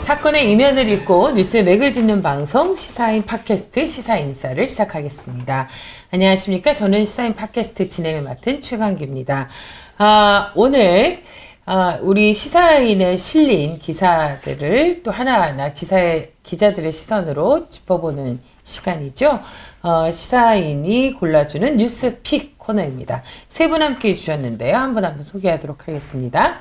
사건의 이면을 읽고 뉴스의 맥을 짚는 방송 시사인 팟캐스트 시사인사를 시작하겠습니다. 안녕하십니까? 저는 시사인 팟캐스트 진행을 맡은 최강기입니다. 오늘 우리 시사인에 실린 기사들을 또 하나하나 기자들의 시선으로 짚어보는 시간이죠. 시사인이 골라주는 뉴스픽 코너입니다. 세 분 함께 해주셨는데요. 한 분 한 분 소개하도록 하겠습니다.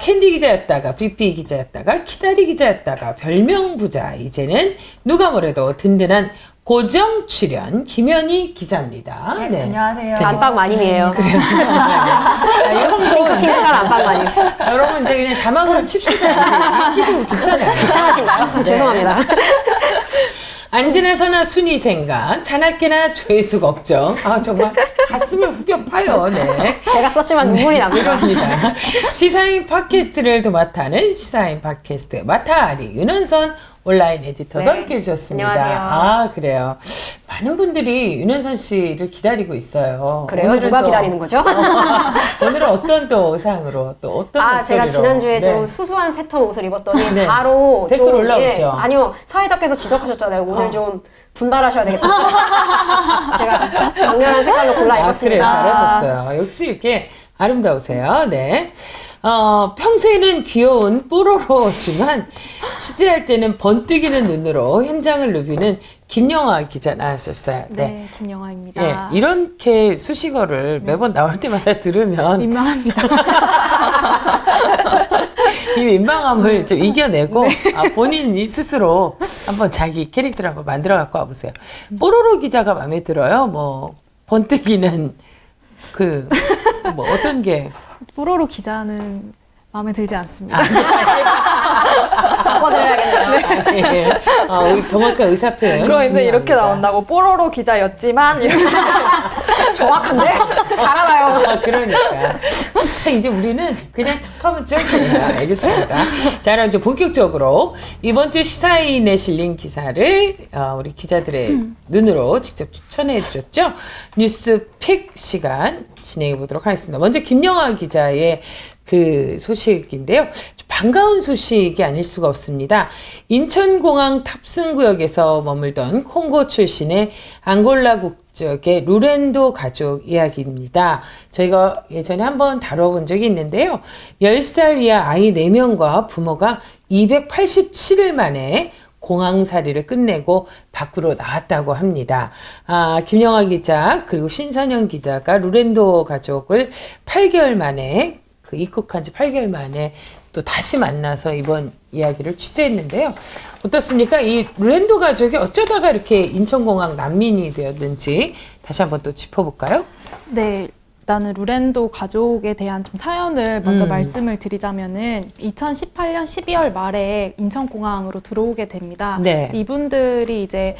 캔디 기자였다가 삐삐 기자였다가 키다리 기자였다가 별명 부자, 이제는 누가 뭐래도 든든한 고정 출연 김현희 기자입니다. 네. 안녕하세요. 네. 안방 마님이에요. 그래요. 여러분도 핑크가 안방 마님. 여러분 이제 그냥 자막으로 칩시다. 이게 귀찮아요. 귀찮으신가요? 네. 죄송합니다. 안진의 선화 순위 생각, 자나깨나 조회수 걱정. 정말 가슴을 후벼 파요. 네. 제가 썼지만 눈물이 납니다. 그럽니다. 시사인 팟캐스트를 도맡아는 시사인 팟캐스트 마타리 윤은선 온라인 에디터도 함께 해주셨습니다. 안녕하세요. 그래요. 많은 분들이 윤은선 씨를 기다리고 있어요. 그래요? 누가 기다리는 거죠? 오늘은 어떤 또 의상으로 또 어떤 목소리로? 제가 지난주에 네. 좀 수수한 패턴 옷을 입었더니 네. 바로 댓글 좀, 올라오죠. 아니요, 사회자께서 지적하셨잖아요. 오늘 좀 분발하셔야 되겠다. 제가 강렬한 색깔로 골라 입었습니다. 그래요. 잘하셨어요. 역시 이렇게 아름다우세요. 네. 평소에는 귀여운 뽀로로지만 취재할 때는 번뜩이는 눈으로 현장을 누비는 김영하 기자 나왔었어요. 네, 김영하입니다. 예, 이렇게 수식어를 매번 나올 때마다 들으면 민망합니다. 이 민망함을 좀 이겨내고 본인이 스스로 한번 자기 캐릭터를 한번 만들어 갖고 와보세요. 뽀로로 기자가 마음에 들어요? 뭐 번뜩이는 뭐 어떤 게? 뽀로로 기자는 마음에 들지 않습니다. 바꿔드려야겠네요. 네. 정확한 의사 표현. 그럼 이제 이렇게 중요합니다. 나온다고 뽀로로 기자였지만 이렇게 정확한데? 잘 알아요. 그러니까. 이제 우리는 그냥 척하면 쩔게요. 알겠습니다. 자, 그럼 이제 본격적으로 이번 주 시사인에 실린 기사를 우리 기자들의 눈으로 직접 추천해 주셨죠. 뉴스픽 시간 진행해 보도록 하겠습니다. 먼저 김영하 기자의 그 소식인데요. 반가운 소식이 아닐 수가 없습니다. 인천공항 탑승구역에서 머물던 콩고 출신의 앙골라 국적의 루렌도 가족 이야기입니다. 저희가 예전에 한번 다뤄본 적이 있는데요. 10살 이하 아이 4명과 부모가 287일 만에 공항살이를 끝내고 밖으로 나왔다고 합니다. 김영하 기자 그리고 신선영 기자가 루렌도 가족을 8개월 만에 입국한 지 8개월 만에 또 다시 만나서 이번 이야기를 취재했는데요. 어떻습니까? 이 루렌도 가족이 어쩌다가 이렇게 인천공항 난민이 되었는지 다시 한번 또 짚어볼까요? 네, 일단은 루렌도 가족에 대한 좀 사연을 먼저 말씀을 드리자면은 2018년 12월 말에 인천공항으로 들어오게 됩니다. 네. 이분들이 이제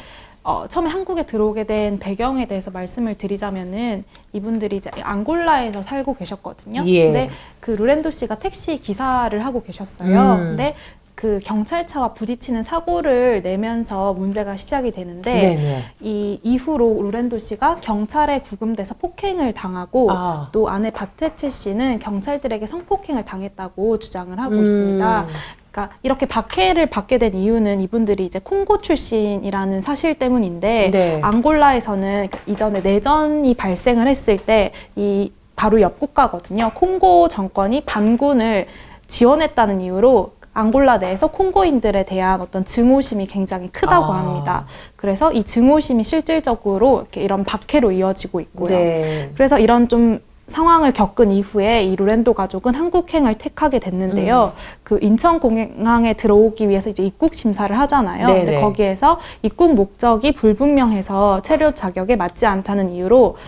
처음에 한국에 들어오게 된 배경에 대해서 말씀을 드리자면은 이분들이 이제 앙골라에서 살고 계셨거든요. 예. 근데 그 루렌도 씨가 택시 기사를 하고 계셨어요. 근데 그 경찰차와 부딪히는 사고를 내면서 문제가 시작이 되는데 네네. 이 이후로 루렌도 씨가 경찰에 구금돼서 폭행을 당하고 또 아내 바테체 씨는 경찰들에게 성폭행을 당했다고 주장을 하고 있습니다. 그러니까 이렇게 박해를 받게 된 이유는 이분들이 이제 콩고 출신이라는 사실 때문인데 네. 앙골라에서는 이전에 내전이 발생을 했을 때 이 바로 옆 국가거든요. 콩고 정권이 반군을 지원했다는 이유로 앙골라 내에서 콩고인들에 대한 어떤 증오심이 굉장히 크다고 합니다. 그래서 이 증오심이 실질적으로 이렇게 이런 박해로 이어지고 있고요. 네. 그래서 이런 좀 상황을 겪은 이후에 이 루렌도 가족은 한국행을 택하게 됐는데요. 그 인천공항에 들어오기 위해서 이제 입국 심사를 하잖아요. 네네. 근데 거기에서 입국 목적이 불분명해서 체류 자격에 맞지 않다는 이유로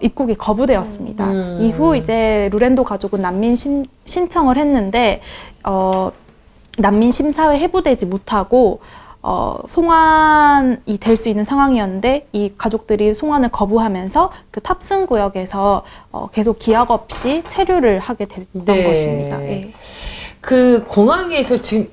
입국이 거부되었습니다. 이후 이제 루렌도 가족은 난민 신청을 했는데 난민 심사에 회부되지 못하고 송환이 될 수 있는 상황이었는데 이 가족들이 송환을 거부하면서 그 탑승 구역에서 계속 기약 없이 체류를 하게 됐던 것입니다. 예. 그 공항에서 지금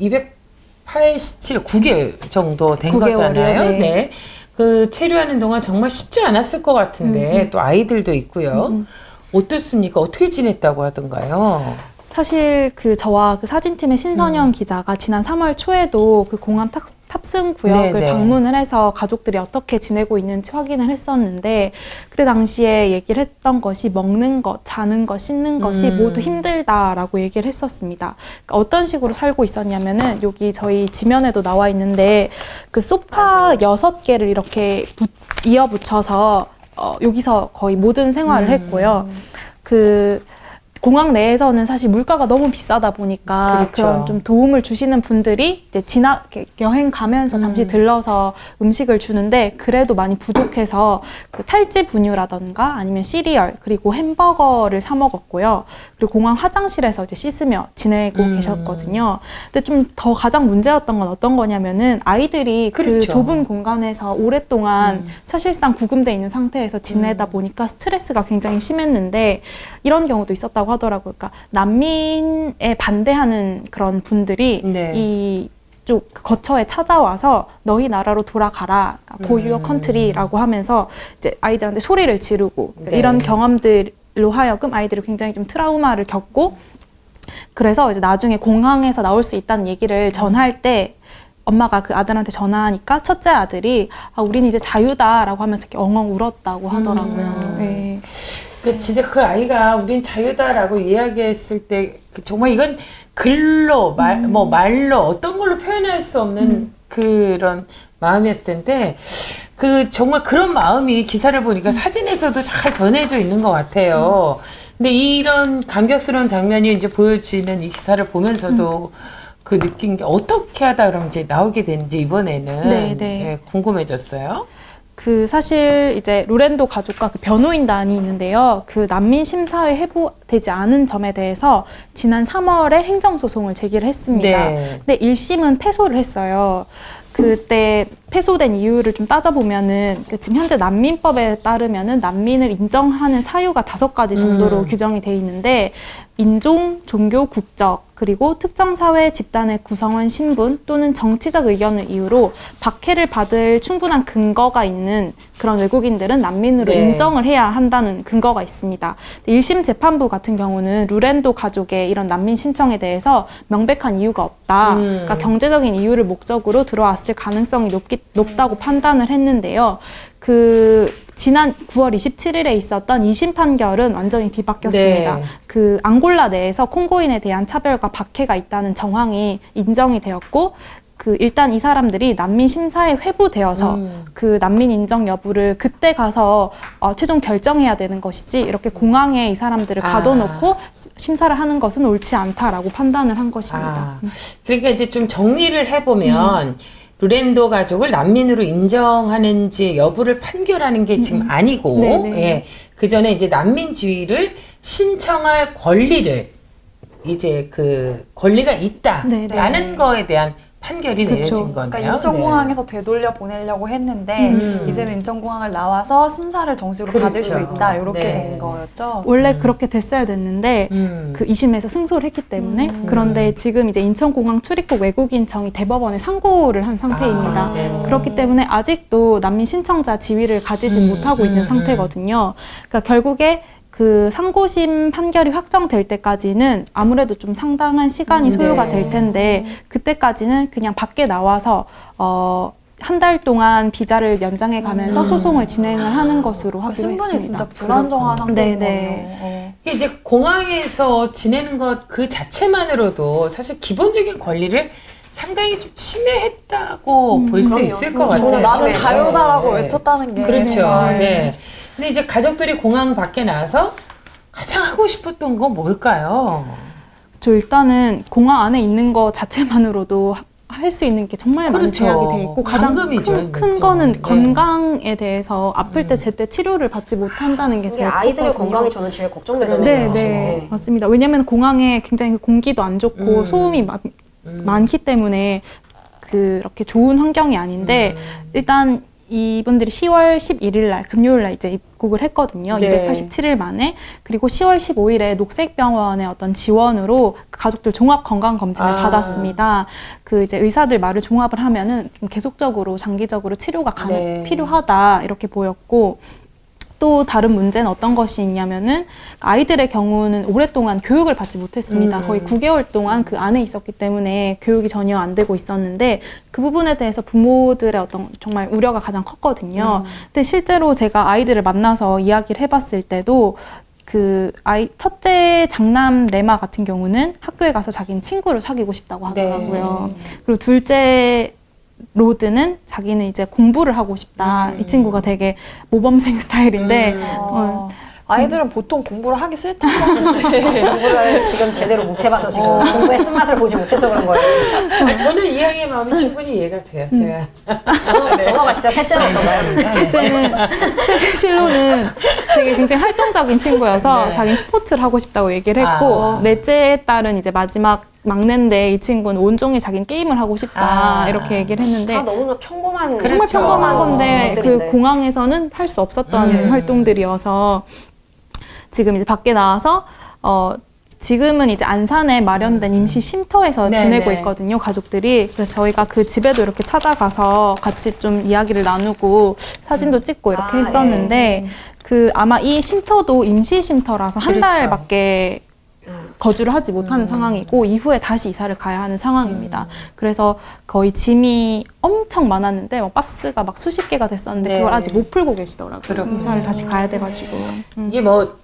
9개월 정도 된 9개월이요? 거잖아요. 네. 네. 그 체류하는 동안 정말 쉽지 않았을 것 같은데 또 아이들도 있고요. 어떻습니까? 어떻게 지냈다고 하던가요? 사실 그 저와 그 사진팀의 신선영 기자가 지난 3월 초에도 그 공항 탑승 구역을 네네. 방문을 해서 가족들이 어떻게 지내고 있는지 확인을 했었는데 그때 당시에 얘기를 했던 것이 먹는 것, 자는 것, 씻는 것이 모두 힘들다라고 얘기를 했었습니다. 그러니까 어떤 식으로 살고 있었냐면은 여기 저희 지면에도 나와 있는데 그 소파 6개를 이렇게 이어 붙여서 여기서 거의 모든 생활을 했고요. 그 공항 내에서는 사실 물가가 너무 비싸다 보니까 그렇죠. 그런 좀 도움을 주시는 분들이 이제 여행 가면서 잠시 들러서 음식을 주는데 그래도 많이 부족해서 그 탈지 분유라던가 아니면 시리얼 그리고 햄버거를 사 먹었고요. 그리고 공항 화장실에서 이제 씻으며 지내고 계셨거든요. 근데 좀 더 가장 문제였던 건 어떤 거냐면은 아이들이 그 그렇죠. 좁은 공간에서 오랫동안 사실상 구금돼 있는 상태에서 지내다 보니까 스트레스가 굉장히 심했는데 이런 경우도 있었다고 하더라고요. 그러니까 난민에 반대하는 그런 분들이 네. 이쪽 거처에 찾아와서 너희 나라로 돌아가라, 그러니까 go your country라고 하면서 이제 아이들한테 소리를 지르고 네. 이런 경험들로 하여금 아이들이 굉장히 좀 트라우마를 겪고 그래서 이제 나중에 공항에서 나올 수 있다는 얘기를 전할 때 엄마가 그 아들한테 전화하니까 첫째 아들이 우린 이제 자유다라고 하면서 이렇게 엉엉 울었다고 하더라고요. 네. 진짜 그 아이가 우린 자유다라고 이야기했을 때 정말 이건 글로 말로 어떤 걸로 표현할 수 없는 그런 마음이었을 텐데 그 정말 그런 마음이 기사를 보니까 사진에서도 잘 전해져 있는 것 같아요. 근데 이런 감격스러운 장면이 이제 보여지는 이 기사를 보면서도 그 느낀 게 어떻게 하다 그럼 이제 나오게 됐는지 이번에는 네. 예, 궁금해졌어요. 그 사실 이제 로렌도 가족과 그 변호인단이 있는데요. 그 난민 심사에 회부되지 않은 점에 대해서 지난 3월에 행정소송을 제기를 했습니다. 네. 근데 1심은 패소를 했어요. 그때 패소된 이유를 좀 따져보면은 지금 현재 난민법에 따르면은 난민을 인정하는 사유가 5가지 정도로 규정이 돼 있는데 인종, 종교, 국적, 그리고 특정 사회 집단의 구성원 신분 또는 정치적 의견을 이유로 박해를 받을 충분한 근거가 있는 그런 외국인들은 난민으로 네. 인정을 해야 한다는 근거가 있습니다. 1심 재판부 같은 경우는 루렌도 가족의 이런 난민 신청에 대해서 명백한 이유가 없다. 그러니까 경제적인 이유를 목적으로 들어왔을 가능성이 높다고 판단을 했는데요. 그 지난 9월 27일에 있었던 2심 판결은 완전히 뒤바뀌었습니다. 네. 그 앙골라 내에서 콩고인에 대한 차별과 박해가 있다는 정황이 인정이 되었고 그 일단 이 사람들이 난민 심사에 회부되어서 그 난민 인정 여부를 그때 가서 최종 결정해야 되는 것이지 이렇게 공항에 이 사람들을 가둬놓고 심사를 하는 것은 옳지 않다라고 판단을 한 것입니다. 그러니까 이제 좀 정리를 해보면 루렌도 가족을 난민으로 인정하는지 여부를 판결하는 게 지금 아니고 예, 그 전에 이제 난민 지위를 신청할 권리를 이제 그 권리가 있다라는 거에 대한 판결이 내려진 거네요. 그러니까 인천공항에서 되돌려 보내려고 했는데 이제는 인천공항을 나와서 심사를 정식으로 받을 수 있다 이렇게 된 거였죠. 원래 그렇게 됐어야 됐는데 그 2심에서 승소를 했기 때문에 그런데 지금 이제 인천공항 출입국 외국인청이 대법원에 상고를 한 상태입니다. 그렇기 때문에 아직도 난민 신청자 지위를 가지지 못하고 있는 상태거든요. 그러니까 결국에 그 상고심 판결이 확정될 때까지는 아무래도 좀 상당한 시간이 소요가 될 텐데 그때까지는 그냥 밖에 나와서 한 달 동안 비자를 연장해 가면서 소송을 진행을 하는 것으로 하기로 신분이 했습니다. 진짜 불안정한 상태인 거예요. 이게 이제 공항에서 지내는 것 그 자체만으로도 사실 기본적인 권리를 상당히 좀 침해했다고 볼 수 있을 것 같아요. 나는 네. 자유다라고 네. 외쳤다는 게. 그렇죠. 네. 근데 이제 가족들이 공항 밖에 나와서 가장 하고 싶었던 건 뭘까요? 저 일단은 공항 안에 있는 거 자체만으로도 할 수 있는 게 정말 많이 그렇죠. 제약이 돼 있고 가장 감금이죠, 큰 이것도. 거는 네. 건강에 대해서 아플 때 제때 치료를 받지 못한다는 게 제일 아이들의 크거든요. 건강이 저는 제일 걱정되는 네, 거예요. 네, 맞습니다. 왜냐하면 공항에 굉장히 공기도 안 좋고 소음이 많기 때문에 그렇게 좋은 환경이 아닌데 일단 이분들이 10월 11일 날 금요일 날 이제 입국을 했거든요. 네. 287일 만에. 그리고 10월 15일에 녹색병원의 어떤 지원으로 가족들 종합 건강 검진을 받았습니다. 그 이제 의사들 말을 종합을 하면은 좀 계속적으로 장기적으로 치료가 필요하다 이렇게 보였고. 또 다른 문제는 어떤 것이 있냐면은 아이들의 경우는 오랫동안 교육을 받지 못했습니다. 거의 9개월 동안 그 안에 있었기 때문에 교육이 전혀 안 되고 있었는데 그 부분에 대해서 부모들의 어떤 정말 우려가 가장 컸거든요. 근데 실제로 제가 아이들을 만나서 이야기를 해봤을 때도 그 첫째 장남 레마 같은 경우는 학교에 가서 자기는 친구를 사귀고 싶다고 하더라고요. 그리고 둘째 로드는 자기는 이제 공부를 하고 싶다. 이 친구가 되게 모범생 스타일인데 아이들은 보통 공부를 하기 싫다고 하는데 공부를 지금 제대로 못 해봐서 지금 공부의 쓴맛을 보지 못해서 그런 거예요. 아니, 저는 이 아이의 마음이 충분히 이해가 돼요. 제가 넘어가시죠. 셋째는 어떤가요? 셋째 실로는 되게 굉장히 활동적인 친구여서 자기는 스포츠를 하고 싶다고 얘기를 했고 넷째 딸은 이제 마지막 막내인데 이 친구는 온종일 자기는 게임을 하고 싶다 이렇게 얘기를 했는데 다 너무나 평범한 정말 그렇죠. 평범한 건데 그 것들인데. 공항에서는 할 수 없었던 활동들이어서 지금 이제 밖에 나와서 지금은 이제 안산에 마련된 임시 쉼터에서 네, 지내고 네. 있거든요, 가족들이. 그래서 저희가 그 집에도 이렇게 찾아가서 같이 좀 이야기를 나누고 사진도 찍고 이렇게 했었는데 그 아마 이 쉼터도 임시 쉼터라서 한 그렇죠. 달밖에 거주를 하지 못하는 상황이고 이후에 다시 이사를 가야 하는 상황입니다. 그래서 거의 짐이 엄청 많았는데 박스가 막 수십 개가 됐었는데 네. 그걸 아직 못 풀고 계시더라고요. 그렇군요. 이사를 다시 가야 돼가지고. 이게 뭐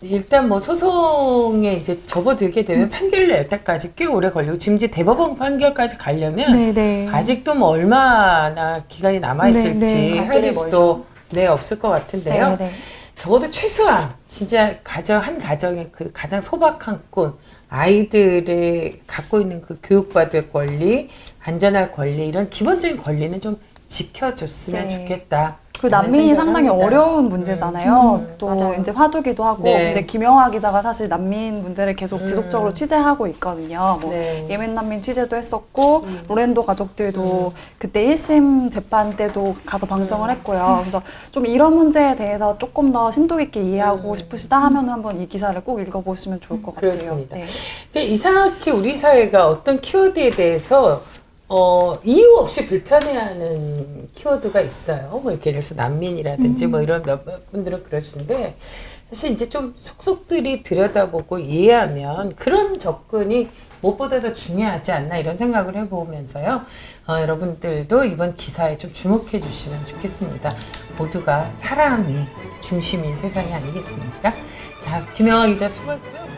일단 뭐 소송에 이제 접어들게 되면 판결 낼 때까지 꽤 오래 걸리고 지금 이제 대법원 판결까지 가려면 네네. 아직도 뭐 얼마나 기간이 남아 있을지 네, 네. 할 수도 없을 것 같은데요. 네네. 적어도 최소한 진짜 한 가정의 그 가장 소박한 꿈, 아이들의 갖고 있는 그 교육받을 권리, 안전할 권리 이런 기본적인 권리는 좀 지켜줬으면 좋겠다. 그 난민이 생각을 상당히 합니다. 어려운 문제잖아요. 또 맞아요. 이제 화두기도 하고. 네. 근데 김영하 기자가 사실 난민 문제를 계속 지속적으로 취재하고 있거든요. 뭐 네. 예멘 난민 취재도 했었고 로렌도 가족들도 그때 1심 재판 때도 가서 방청을 했고요. 그래서 좀 이런 문제에 대해서 조금 더 심도 있게 이해하고 싶으시다 하면 한번 이 기사를 꼭 읽어보시면 좋을 것 같아요. 그렇습니다. 네. 근데 이상하게 우리 사회가 어떤 키워드에 대해서 이유 없이 불편해하는 키워드가 있어요. 뭐 이렇게 예를 들어서 난민이라든지 뭐 이런 몇 분들은 그러시는데 사실 이제 좀 속속들이 들여다보고 이해하면 그런 접근이 무엇보다 더 중요하지 않나 이런 생각을 해보면서요. 여러분들도 이번 기사에 좀 주목해 주시면 좋겠습니다. 모두가 사람이 중심인 세상이 아니겠습니까? 자, 김영하 기자 수고했고요.